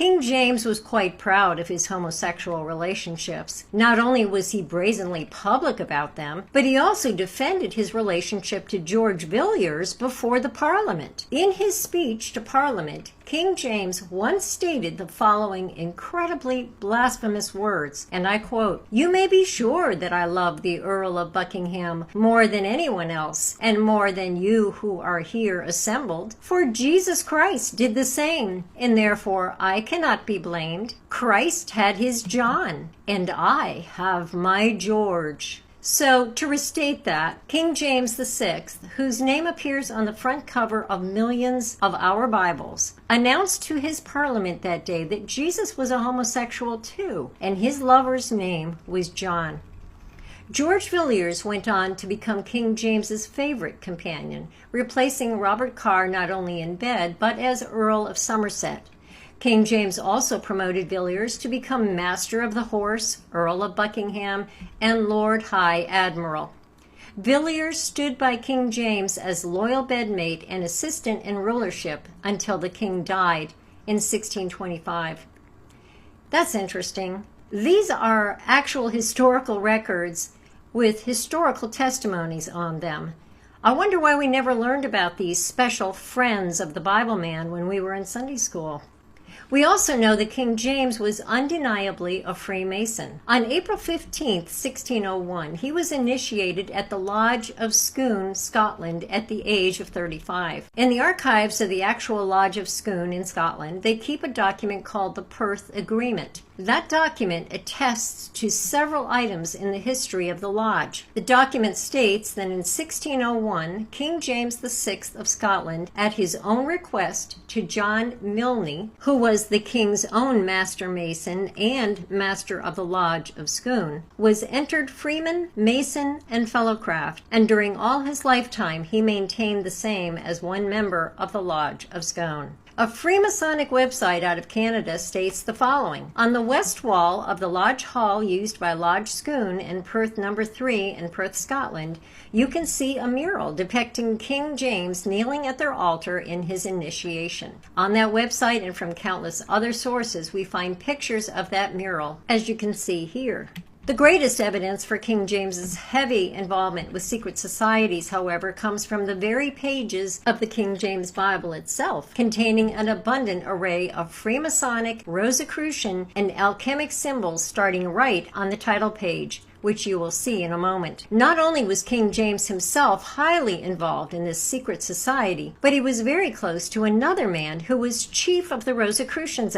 King James was quite proud of his homosexual relationships. Not only was he brazenly public about them, but he also defended his relationship to George Villiers before the Parliament. In his speech to Parliament, King James once stated the following incredibly blasphemous words, and I quote, "You may be sure that I love the Earl of Buckingham more than anyone else, and more than you who are here assembled. For Jesus Christ did the same, and therefore I cannot be blamed. Christ had his John, and I have my George." So, to restate that, King James VI, whose name appears on the front cover of millions of our Bibles, announced to his Parliament that day that Jesus was a homosexual too, and his lover's name was John. George Villiers went on to become King James's favorite companion, replacing Robert Carr not only in bed, but as Earl of Somerset. King James also promoted Villiers to become Master of the Horse, Earl of Buckingham, and Lord High Admiral. Villiers stood by King James as loyal bedmate and assistant in rulership until the king died in 1625. That's interesting. These are actual historical records with historical testimonies on them. I wonder why we never learned about these special friends of the Bible man when we were in Sunday school. We also know that King James was undeniably a Freemason. On April 15, 1601, he was initiated at the Lodge of Scone, Scotland, at the age of 35. In the archives of the actual Lodge of Scone in Scotland, they keep a document called the Perth Agreement. That document attests to several items in the history of the lodge. The document states that in 1601, King James VI of Scotland, at his own request to John Milne, who was the king's own master mason and master of the Lodge of Scone, was entered freeman, mason, and fellowcraft, and during all his lifetime he maintained the same as one member of the Lodge of Scone. A Freemasonic website out of Canada states the following. On the west wall of the lodge hall used by Lodge Scone in Perth No. 3 in Perth, Scotland, you can see a mural depicting King James kneeling at their altar in his initiation. On that website and from countless other sources, we find pictures of that mural, as you can see here. The greatest evidence for King James's heavy involvement with secret societies, however, comes from the very pages of the King James Bible itself, containing an abundant array of Freemasonic, Rosicrucian, and alchemic symbols starting right on the title page, which you will see in a moment. Not only was King James himself highly involved in this secret society, but he was very close to another man who was chief of the Rosicrucians